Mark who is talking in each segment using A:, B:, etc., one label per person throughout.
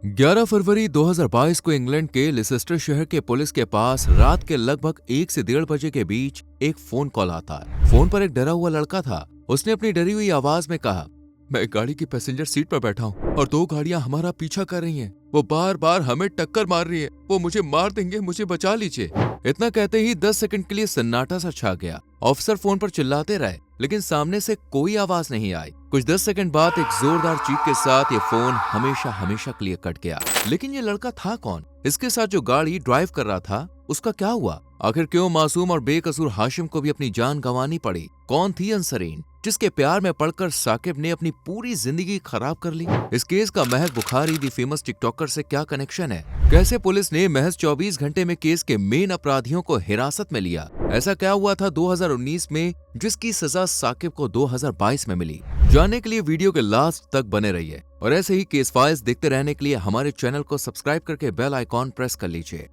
A: 11 फरवरी 2022 को इंग्लैंड के लिसेस्टर शहर के पुलिस के पास रात के लगभग 1 से 1:30 बजे के बीच एक फोन कॉल आता है। फोन पर एक डरा हुआ लड़का था। उसने अपनी डरी हुई आवाज में कहा, मैं गाड़ी की पैसेंजर सीट पर बैठा हूँ और 2 गाड़ियां हमारा पीछा कर रही हैं। वो बार बार हमें टक्कर मार रही है। वो मुझे मार देंगे, मुझे बचा लीजिए। इतना कहते ही 10 सेकंड के लिए सन्नाटा सा छा गया। ऑफिसर फोन पर चिल्लाते रहे, लेकिन सामने से कोई आवाज नहीं आई। कुछ 10 सेकंड बाद एक जोरदार चीख के साथ ये फोन हमेशा हमेशा के लिए कट गया। लेकिन ये लड़का था कौन? इसके साथ जो गाड़ी ड्राइव कर रहा था उसका क्या हुआ? आखिर क्यों मासूम और बेकसूर हाशिम को भी अपनी जान गंवानी पड़ी? कौन थी अंसरीन, जिसके प्यार में पड़कर साकिब ने अपनी पूरी जिंदगी खराब कर ली? इस केस का महक बुखारी दी फेमस टिकटॉकर से क्या कनेक्शन है? कैसे पुलिस ने महज 24 घंटे में केस के मेन अपराधियों को हिरासत में लिया? ऐसा क्या हुआ था 2019 में जिसकी सजा साकिब को 2022 में मिली? जानने के लिए वीडियो के लास्ट तक बने रहिए और ऐसे ही केस फाइल्स देखते रहने के लिए हमारे चैनल को सब्सक्राइब करके बेल आइकॉन प्रेस कर लीजिए।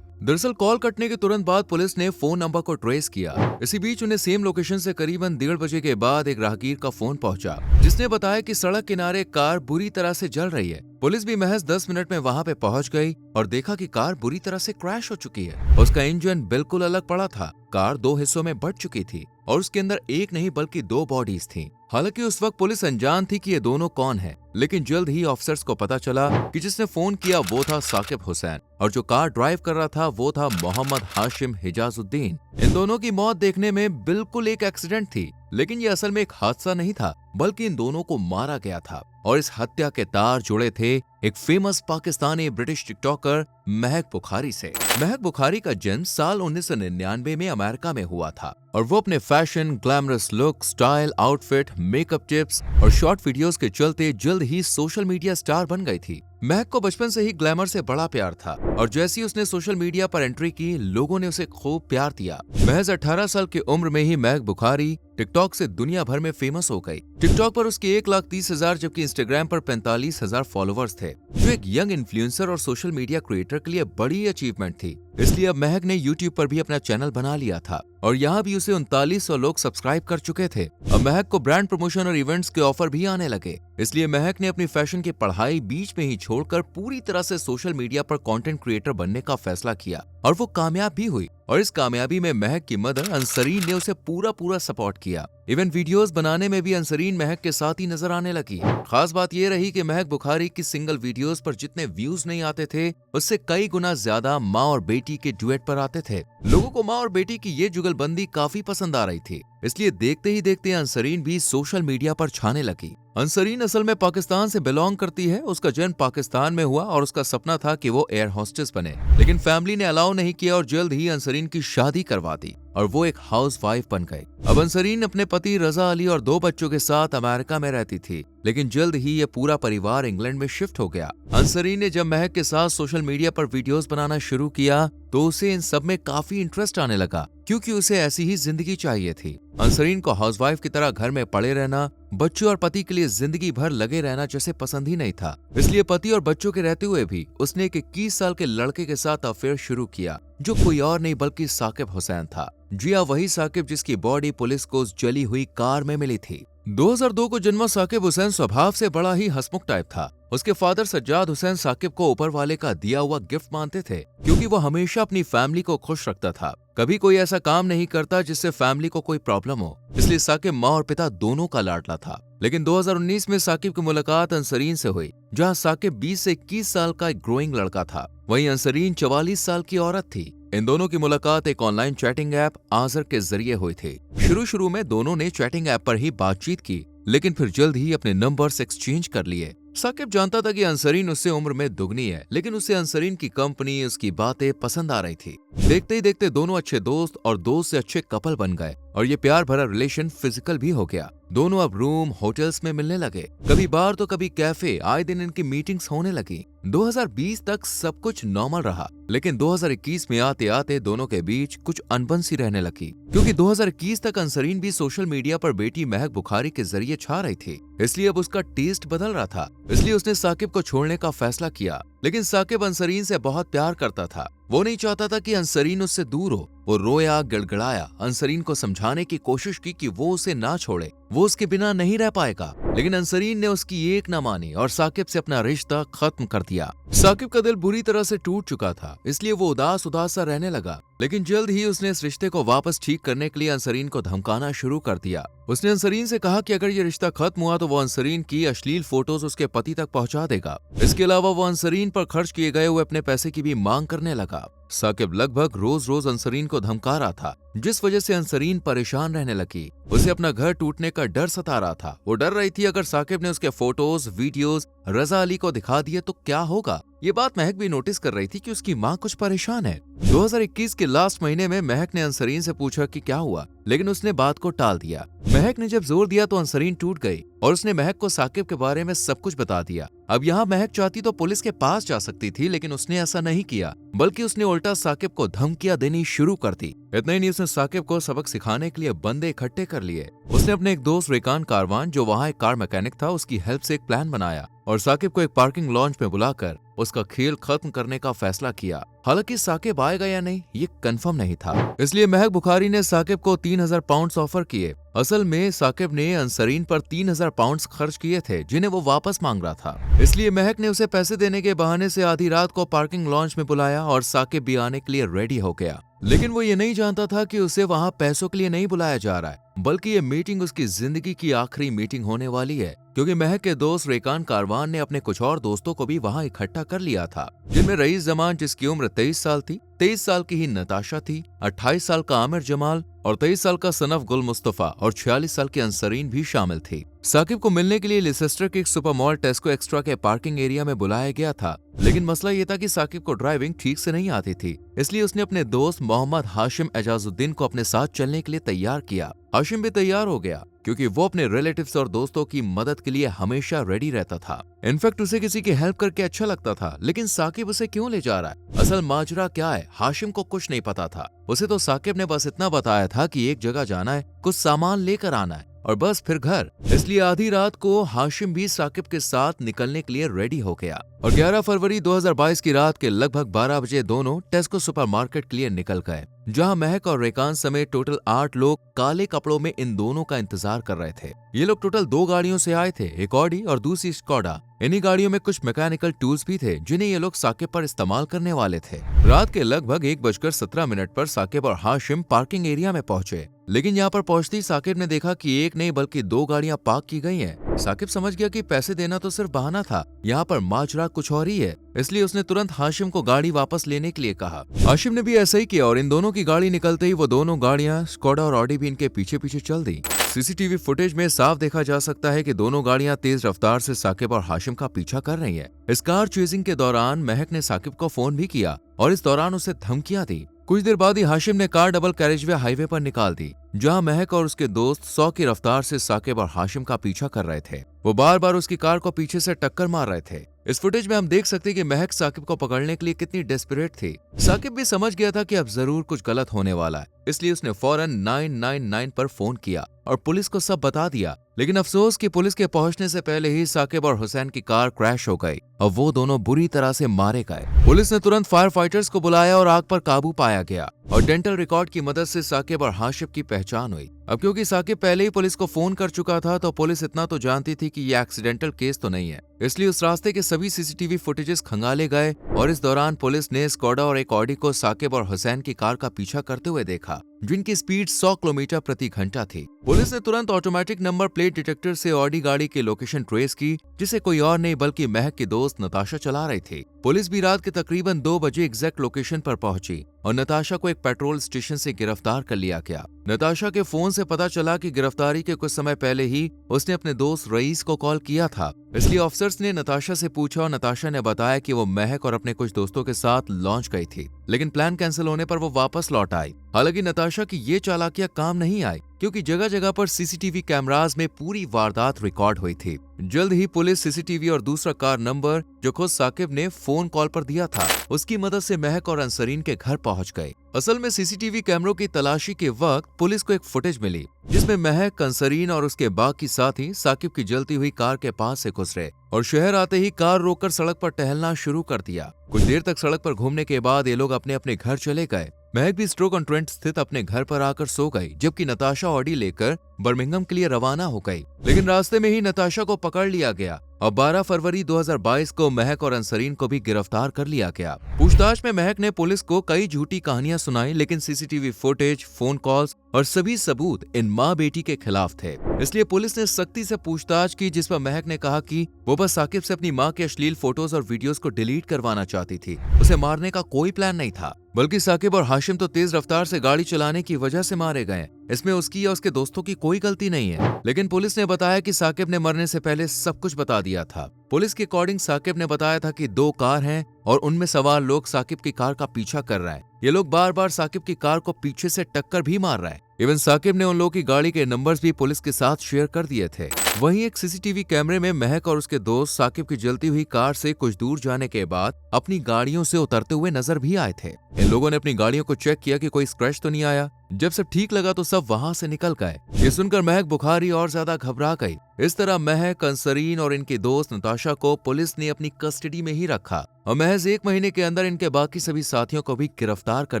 A: दरअसल कॉल कटने के तुरंत बाद पुलिस ने फोन नंबर को ट्रेस किया। इसी बीच उन्हें सेम लोकेशन से करीबन 1:30 बजे के बाद एक राहगीर का फोन पहुंचा, जिसने बताया कि सड़क किनारे कार बुरी तरह से जल रही है। पुलिस भी महज 10 मिनट में वहां पे पहुंच गई और देखा कि कार बुरी तरह से क्रैश हो चुकी है। उसका इंजन बिल्कुल अलग पड़ा था। कार 2 हिस्सों में बंट चुकी थी और उसके अंदर एक नहीं बल्कि 2 बॉडीज थीं। हालांकि उस वक्त पुलिस अनजान थी कि ये दोनों कौन है, लेकिन जल्द ही ऑफिसर्स को पता चला कि जिसने फोन किया वो था साकिब हुसैन और जो कार ड्राइव कर रहा था वो था मोहम्मद हाशिम हिजाजुद्दीन। इन दोनों की मौत देखने में बिल्कुल एक एक्सीडेंट थी, लेकिन ये असल में एक हादसा नहीं था, बल्कि इन दोनों को मारा गया था। और इस हत्या के तार जुड़े थे एक फेमस पाकिस्तानी ब्रिटिश टिकटॉकर महक बुखारी से। महक बुखारी का जन्म साल 1999 में अमेरिका में हुआ था और वो अपने fashion, glamorous look, style, outfit, makeup tips और शॉर्ट वीडियोस के चलते जल्द ही सोशल मीडिया स्टार बन गई थी। महक को बचपन से ही ग्लैमर से बड़ा प्यार था और जैसे ही उसने सोशल मीडिया पर एंट्री की, लोगों ने उसे खूब प्यार दिया। महज 18 साल की उम्र में ही महक बुखारी टिकटॉक से दुनिया भर में फेमस हो गई। टिकटॉक पर उसके 1,30,000 जबकि इंस्टाग्राम पर 45,000 फॉलोअर्स थे, जो एक यंग इन्फ्लुएंसर और सोशल मीडिया क्रिएटर के लिए बड़ी अचीवमेंट थी। इसलिए अब महक ने यूट्यूब पर भी अपना चैनल बना लिया था और यहाँ भी उसे 3900 लोग सब्सक्राइब कर चुके थे। अब महक को ब्रांड प्रमोशन और इवेंट्स के ऑफर भी आने लगे। इसलिए महक ने अपनी फैशन की पढ़ाई बीच में ही छोड़कर पूरी तरह से सोशल मीडिया पर कंटेंट क्रिएटर बनने का फैसला किया और वो कामयाब भी हुई। और इस कामयाबी में महक की मदर अंसरीन ने उसे पूरा सपोर्ट किया। इवन वीडियोस बनाने में भी अंसरीन महक के साथ ही नजर आने लगी। खास बात यह रही कि महक बुखारी की सिंगल वीडियोस पर जितने व्यूज नहीं आते थे, उससे कई गुना ज्यादा माँ और बेटी के डुएट पर आते थे। लोगों को माँ और बेटी की ये जुगलबंदी काफी पसंद आ रही थी, इसलिए देखते ही देखते अंसरीन भी सोशल मीडिया पर छाने लगी। अंसरीन असल में पाकिस्तान से बिलोंग करती है। उसका जन्म पाकिस्तान में हुआ और उसका सपना था कि वो एयर होस्टेस बने, लेकिन फैमिली ने अलाउ नहीं किया और जल्द ही अंसरीन की शादी करवा दी और वो एक हाउस वाइफ बन गई। अब अंसरीन अपने पति रजा अली और 2 बच्चों के साथ अमेरिका में रहती थी, लेकिन जल्द ही ये पूरा परिवार इंग्लैंड में शिफ्ट हो गया। अंसरीन ने जब महक के साथ सोशल मीडिया पर वीडियोस बनाना शुरू किया तो उसे इन सब में काफी इंटरेस्ट आने लगा, क्योंकि उसे ऐसी ही जिंदगी चाहिए थी। अंसरीन को हाउसवाइफ की तरह घर में पड़े रहना, बच्चों और पति के लिए जिंदगी भर लगे रहना जैसे पसंद ही नहीं था। इसलिए पति और बच्चों के रहते हुए भी उसने एक 21 साल के लड़के के साथ अफेयर शुरू किया, जो कोई और नहीं बल्कि साकिब हुसैन था। जी हाँ, वही साकिब जिसकी बॉडी पुलिस को उस जली हुई कार में मिली थी। 2002 को जन्मा साकिब हुसैन स्वभाव से बड़ा ही हंसमुख टाइप था। उसके फादर सज्जाद हुसैन साकिब को ऊपर वाले का दिया हुआ गिफ्ट मानते थे, क्योंकि वो हमेशा अपनी फैमिली को खुश रखता था। कभी कोई ऐसा काम नहीं करता जिससे फैमिली को कोई प्रॉब्लम हो, इसलिए साकिब माँ और पिता दोनों का लाडला था। लेकिन 2019 में साकिब की मुलाकात अंसरीन से हुई, जहाँ साकिब 20 से 21 साल का एक ग्रोइंग लड़का था, वहीं अंसरीन 44 साल की औरत थी। इन दोनों की मुलाकात एक ऑनलाइन चैटिंग ऐप आजर के जरिए हुई थी। शुरू में दोनों ने चैटिंग ऐप पर ही बातचीत की, लेकिन फिर जल्द ही अपने नंबर्स एक्सचेंज कर लिए। साकिब जानता था कि अंसरीन उससे उम्र में दुगनी है, लेकिन उसे अंसरीन की कंपनी, उसकी बातें पसंद आ रही थी। देखते ही देखते दोनों अच्छे दोस्त और दोस्त से अच्छे कपल बन गए और ये प्यार भरा रिलेशन फिजिकल भी हो गया। दोनों अब रूम, होटल्स में मिलने लगे, कभी बार तो कभी कैफे। आए दिन इनकी मीटिंग्स होने लगी। 2020 तक सब कुछ नॉर्मल रहा, लेकिन 2021 में आते आते दोनों के बीच कुछ अनबन सी रहने लगी, क्योंकि 2021 तक अंसरीन भी सोशल मीडिया पर बेटी महक बुखारी के जरिए छा रही थी। इसलिए अब उसका टेस्ट बदल रहा था। इसलिए उसने साकिब को छोड़ने का फैसला किया लेकिन साकिब अंसरीन से बहुत प्यार करता था। वो नहीं चाहता था कि अंसरीन उससे दूर हो। वो रोया, गिड़गिड़ाया, अंसरीन को समझाने की कोशिश की कि वो उसे ना छोड़े, वो उसके बिना नहीं रह पाएगा। लेकिन अंसरीन ने उसकी एक न मानी और साकिब से अपना रिश्ता खत्म कर दिया। साकिब का दिल बुरी तरह से टूट चुका था, इसलिए वो उदास उदास सा रहने लगा। लेकिन जल्द ही उसने इस रिश्ते को वापस ठीक करने के लिए अंसरीन को धमकाना शुरू कर दिया। उसने अंसरीन से कहा कि अगर ये रिश्ता खत्म हुआ तो वो अंसरीन की अश्लील फोटोज उसके पति तक पहुंचा देगा। इसके अलावा वो अंसरीन पर खर्च किए गए हुए अपने पैसे की भी मांग करने लगा। साकिब लगभग रोज रोज अंसरीन को धमका रहा था, जिस वजह से अंसरीन परेशान रहने लगी। उसे अपना घर टूटने का डर सता रहा था। वो डर रही थी अगर साकिब ने उसके फोटोज, वीडियोज रजा अली को दिखा दिए तो क्या होगा। ये बात महक भी नोटिस कर रही थी कि उसकी माँ कुछ परेशान है। 2021 के लास्ट महीने में महक ने अंसरीन से पूछा कि क्या हुआ, लेकिन उसने बात को टाल दिया। महक ने जब जोर दिया तो अंसरीन टूट गई और उसने महक को साकिब के बारे में सब कुछ बता दिया। अब यहाँ महक चाहती तो पुलिस के पास जा सकती थी, लेकिन उसने ऐसा नहीं किया, बल्कि उसने उल्टा साकिब को धमकियां देनी शुरू कर दी। इतना ही नहीं, उसने साकिब को सबक सिखाने के लिए बंदे इकट्ठे कर लिए। उसने अपने एक दोस्त रेकान कारवान, जो वहाँ एक कार मैकेनिक था, उसकी हेल्प से एक प्लान बनाया और साकिब को एक पार्किंग लॉन्च में बुलाकर उसका खेल खत्म करने का फैसला किया। हालांकि साकिब आएगा या नहीं ये कंफर्म नहीं था, इसलिए महक बुखारी ने साकिब को 3000 पाउंड ऑफर किए। असल में साकिब ने अंसरीन पर 3000 पाउंड खर्च किए थे, जिन्हें वो वापस मांग रहा था। इसलिए महक ने उसे पैसे देने के बहाने से आधी रात को पार्किंग लॉन्च में बुलाया और साकिब भी आने के लिए रेडी हो गया। लेकिन वो ये नहीं जानता था कि उसे वहाँ पैसों के लिए नहीं बुलाया जा रहा है, बल्कि ये मीटिंग उसकी जिंदगी की आखिरी मीटिंग होने वाली है, क्योंकि महक के दोस्त रेकान कारवान ने अपने कुछ और दोस्तों को भी वहाँ इकट्ठा कर लिया था, जिनमें रईस जमान, जिसकी उम्र 23 साल थी, 23 साल की ही नताशा थी, 28 साल का आमिर जमाल और 23 साल का सनफ गुल मुस्तफा और 46 साल की अंसरीन भी शामिल थी। साकिब को मिलने के लिए लिसेस्टर के एक सुपर मॉल टेस्को एक्स्ट्रा के पार्किंग एरिया में बुलाया गया था, लेकिन मसला ये था कि साकिब को ड्राइविंग ठीक से नहीं आती थी, इसलिए उसने अपने दोस्त मोहम्मद हाशिम एजाजुद्दीन को अपने साथ चलने के लिए तैयार किया। हाशिम भी तैयार हो गया, क्योंकि वो अपने रिलेटिव्स और दोस्तों की मदद के लिए हमेशा रेडी रहता था। इनफैक्ट उसे किसी की हेल्प करके अच्छा लगता था, लेकिन साकिब उसे क्यों ले जा रहा है, असल माजरा क्या है, हाशिम को कुछ नहीं पता था। उसे तो साकिब ने बस इतना बताया था कि एक जगह जाना है, कुछ सामान लेकर आना है और बस फिर घर। इसलिए आधी रात को हाशिम भी साकिब के साथ निकलने के लिए रेडी हो गया और 11 फरवरी 2022 की रात के लगभग 12 बजे दोनों टेस्को सुपरमार्केट के लिए निकल गए, जहां महक और रेकान समेत टोटल 8 लोग काले कपड़ों में इन दोनों का इंतजार कर रहे थे। ये लोग टोटल 2 गाड़ियों से आए थे, एक ऑडी और दूसरी स्कोडा। इन्हीं गाड़ियों में कुछ मैकेनिकल टूल्स भी थे, जिन्हें ये लोग साकिब पर इस्तेमाल करने वाले थे। रात के लगभग 1:17 पर साकिब और हाशिम पार्किंग एरिया में पहुंचे, लेकिन यहाँ पर पहुंचते ही साकिब ने देखा कि एक नहीं बल्कि 2 गाड़ियां पार्क की गई हैं। साकिब समझ गया कि पैसे देना तो सिर्फ बहाना था, यहाँ पर माजरा कुछ और ही है, इसलिए उसने तुरंत हाशिम को गाड़ी वापस लेने के लिए कहा। हाशिम ने भी ऐसा ही किया और इन दोनों की गाड़ी निकलते ही वो दोनों गाड़ियां स्कोडा और ऑडी भी इनके पीछे पीछे चल दी। सीसीटीवी फुटेज में साफ देखा जा सकता है कि दोनों गाड़ियां तेज रफ्तार से साकिब और हाशिम का पीछा कर रही हैं। इस कार चेजिंग के दौरान महक ने साकिब को फोन भी किया और इस दौरान उसे धमकियां दी। कुछ देर बाद ही हाशिम ने कार डबल कैरेजवे हाईवे पर निकाल दी, जहां महक और उसके दोस्त 100 की रफ्तार से साकिब और हाशिम का पीछा कर रहे थे। वो बार बार उसकी कार को पीछे से टक्कर मार रहे थे। इस फुटेज में हम देख सकते हैं कि महक साकिब को पकड़ने के लिए कितनी डेस्परेट थी। साकिब भी समझ गया था कि अब जरूर कुछ गलत होने वाला है, इसलिए उसने फौरन 999 पर फोन किया और पुलिस को सब बता दिया। लेकिन अफसोस कि पुलिस के पहुंचने से पहले ही साकिब और हुसैन की कार क्रैश हो गई और वो दोनों बुरी तरह से मारे गए। पुलिस ने तुरंत फायर फाइटर्स को बुलाया और आग पर काबू पाया गया और डेंटल रिकॉर्ड की मदद से साकिब और हाशिम की पहचान हुई। अब क्योंकि साकिब पहले ही पुलिस को फोन कर चुका था, तो पुलिस इतना तो जानती थी कि ये एक्सीडेंटल केस तो नहीं है, इसलिए उस रास्ते के सभी सीसीटीवी फुटेजेस खंगाले गए और इस दौरान पुलिस ने स्कोडा और एक ऑडी को साकिब और हुसैन की कार का पीछा करते हुए देखा, जिनकी स्पीड 100 किलोमीटर प्रति घंटा थी। पुलिस ने तुरंत ऑटोमेटिक नंबर प्लेट डिटेक्टर से ऑडी गाड़ी की लोकेशन ट्रेस की, जिसे कोई और नहीं बल्कि महक की दोस्त नताशा चला रही थी। पुलिस भी रात के तकरीबन 2 बजे एग्जैक्ट लोकेशन पर पहुंची और नताशा को एक पेट्रोल स्टेशन से गिरफ्तार कर लिया गया। नताशा के फोन से पता चला कि गिरफ्तारी के कुछ समय पहले ही उसने अपने दोस्त रईस को कॉल किया था, इसलिए ऑफिसर्स ने नताशा से पूछा और नताशा ने बताया कि वो महक और अपने कुछ दोस्तों के साथ लॉन्च गई थी, लेकिन प्लान कैंसिल होने पर वो वापस लौट आई। हालांकि नताशा की ये चालाकियां काम नहीं आई, क्योंकि जगह जगह पर सीसीटीवी कैमरास में पूरी वारदात रिकॉर्ड हुई थी। जल्द ही पुलिस सीसीटीवी और दूसरा कार नंबर जो खुद साकिब ने फोन कॉल पर दिया था, उसकी मदद से महक और अंसरीन के घर पहुंच गए। असल में सीसीटीवी कैमरों की तलाशी के वक्त पुलिस को एक फुटेज मिली जिसमें महक, अंसरीन और उसके बाकी साथी साकिब की जलती हुई कार के पास से गुजरे और शहर आते ही कार रोककर सड़क पर टहलना शुरू कर दिया। कुछ देर तक सड़क पर घूमने के बाद ये लोग अपने अपने घर चले गए। महक भी स्ट्रोक ऑन ट्रेंट स्थित अपने घर पर आकर सो गई, जबकि नताशा ऑडी लेकर बर्मिंघम के लिए रवाना हो गई। लेकिन रास्ते में ही नताशा को पकड़ लिया गया और 12 फरवरी 2022 को महक और अंसरीन को भी गिरफ्तार कर लिया गया। पूछताछ में महक ने पुलिस को कई झूठी कहानियां सुनाई, लेकिन सीसीटीवी फुटेज, फोन कॉल्स और सभी सबूत इन माँ बेटी के खिलाफ थे। इसलिए पुलिस ने सख्ती से पूछताछ की, जिस पर महक ने कहा कि वो बस साकिब से अपनी माँ के अश्लील फोटोज और वीडियोस को डिलीट करवाना चाहती थी। उसे मारने का कोई प्लान नहीं था, बल्कि साकिब और हाशिम तो तेज रफ्तार से गाड़ी चलाने की वजह से मारे गए। इसमें उसकी या उसके दोस्तों की कोई गलती नहीं है। लेकिन पुलिस ने बताया कि साकिब ने मरने से पहले सब कुछ बता दिया था। पुलिस के अकॉर्डिंग साकिब ने बताया था कि 2 कार हैं और उनमें सवार लोग साकिब की कार का पीछा कर रहे हैं। ये लोग बार बार साकिब की कार को पीछे से टक्कर भी मार रहे हैं। इवन साकिब ने उन लोगों की गाड़ी के नंबर्स भी पुलिस के साथ शेयर कर दिए थे। वहीं एक सीसीटीवी कैमरे में महक और उसके दोस्त साकिब की जलती हुई कार से कुछ दूर जाने के बाद अपनी गाड़ियों से उतरते हुए नजर भी आए थे। इन लोगों ने अपनी गाड़ियों को चेक किया कि कोई स्क्रैच तो नहीं आया। जब सब ठीक लगा तो सब वहां से निकल गए। ये सुनकर महक बुखारी और ज्यादा घबरा गई। इस तरह महक, अंसरीन और इनके दोस्त नताशा को पुलिस ने अपनी कस्टडी में ही रखा और महज 1 महीने के अंदर इनके बाकी सभी साथियों को भी गिरफ्तार कर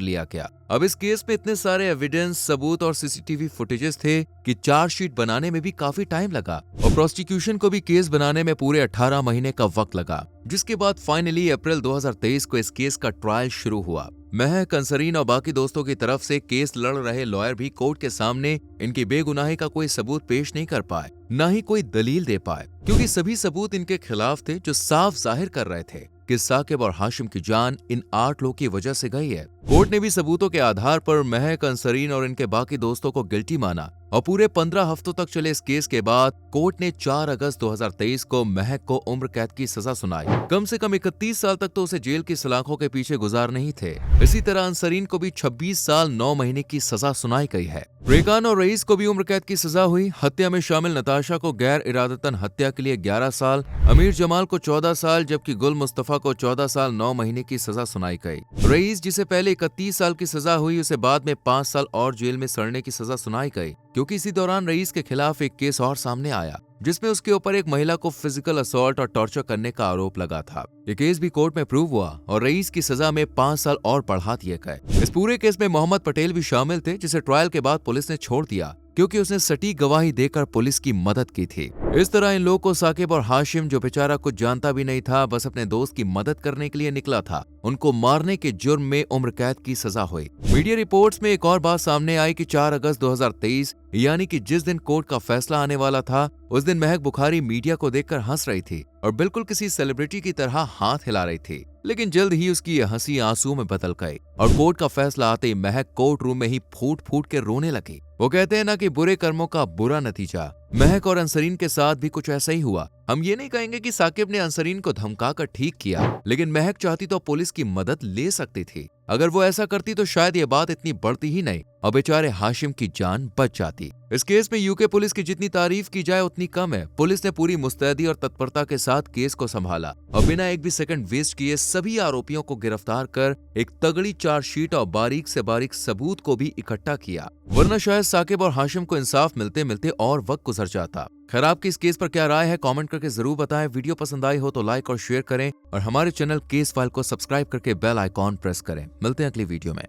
A: लिया गया। अब इस केस में इतने सारे एविडेंस, सबूत और सीसीटीवी फुटेजेस थे कि चार्जशीट बनाने में भी काफी टाइम लगा और प्रोसिक्यूशन को भी केस बनाने में पूरे 18 महीने का वक्त लगा, जिसके बाद फाइनली अप्रैल 2023 को इस केस का ट्रायल शुरू हुआ। महक, अंसरीन और बाकी दोस्तों की तरफ से केस लड़ रहे लॉयर भी कोर्ट के सामने इनकी बेगुनाही का कोई सबूत पेश नहीं कर पाए, न ही कोई दलील दे पाए, क्योंकि सभी सबूत इनके खिलाफ थे जो साफ जाहिर कर रहे थे कि साकिब और हाशिम की जान इन 8 लोगों की वजह से गई है। कोर्ट ने भी सबूतों के आधार पर महक, अंसरीन और इनके बाकी दोस्तों को गिल्टी माना और पूरे 15 हफ्तों तक चले इस केस के बाद कोर्ट ने 4 अगस्त 2023 को महक को उम्र कैद की सजा सुनाई। कम से कम 31 साल तक तो उसे जेल की सलाखों के पीछे गुजारने ही थे। इसी तरह अंसरीन को भी 26 साल 9 महीने की सजा सुनाई गई है। रेकान और रईस को भी उम्र कैद की सजा हुई। हत्या में शामिल नताशा को गैर इरादतन हत्या के लिए 11 साल, अमीर जमाल को 14 साल, जबकि गुल मुस्तफा को 14 साल 9 महीने की सजा सुनाई गई। रईस, जिसे पहले 31 साल की सजा हुई, उसे बाद में 5 साल और जेल में सड़ने की सजा सुनाई गई, क्योंकि इसी दौरान रईस के खिलाफ एक केस और सामने आया जिसमें उसके ऊपर एक महिला को फिजिकल असॉल्ट और टॉर्चर करने का आरोप लगा था। ये केस भी कोर्ट में प्रूव हुआ और रईस की सजा में 5 साल और बढ़ा दिए गए। इस पूरे केस में मोहम्मद पटेल भी शामिल थे, जिसे ट्रायल के बाद पुलिस ने छोड़ दिया क्योंकि उसने सटीक गवाही देकर पुलिस की मदद की थी। इस तरह इन लोगों को साकिब और हाशिम, जो बेचारा कुछ जानता भी नहीं था, बस अपने दोस्त की मदद करने के लिए निकला था, उनको मारने के जुर्म में उम्र कैद की सजा हुई। मीडिया रिपोर्ट्स में एक और बात सामने आई कि 4 अगस्त 2023 यानी कि जिस दिन कोर्ट का फैसला आने वाला था, उस दिन महक बुखारी मीडिया को देखकर हंस रही थी और बिल्कुल किसी सेलिब्रिटी की तरह हाथ हिला रही थी। लेकिन जल्द ही उसकी यह हंसी आंसू में बदल गई और कोर्ट का फैसला आते ही महक कोर्ट रूम में ही फूट फूट के रोने लगी। वो कहते हैं ना कि बुरे कर्मों का बुरा नतीजा। महक और अंसरीन के साथ भी कुछ ऐसा ही हुआ। हम ये नहीं कहेंगे कि साकिब ने अंसरीन को धमकाकर ठीक किया, लेकिन महक चाहती तो पुलिस की मदद ले सकती थी। अगर वो ऐसा करती तो शायद ये बात इतनी बढ़ती ही नहीं और बेचारे हाशिम की जान बच जाती। इस केस में यूके पुलिस की जितनी तारीफ की जाए उतनी कम है। पुलिस ने पूरी मुस्तैदी और तत्परता के साथ केस को संभाला और बिना एक भी सेकंड वेस्ट किए सभी आरोपियों को गिरफ्तार कर एक तगड़ी चार्जशीट और बारीक से बारीक सबूत को भी इकट्ठा किया, वरना शायद साकिब और हाशिम को इंसाफ मिलते मिलते और वक्त गुजर जाता। खैर, आपकी इस केस पर क्या राय है कमेंट करके जरूर बताएं। वीडियो पसंद आई हो तो लाइक और शेयर करें और हमारे चैनल केस फाइल को सब्सक्राइब करके बेल आइकॉन प्रेस करें। मिलते हैं अगली वीडियो में।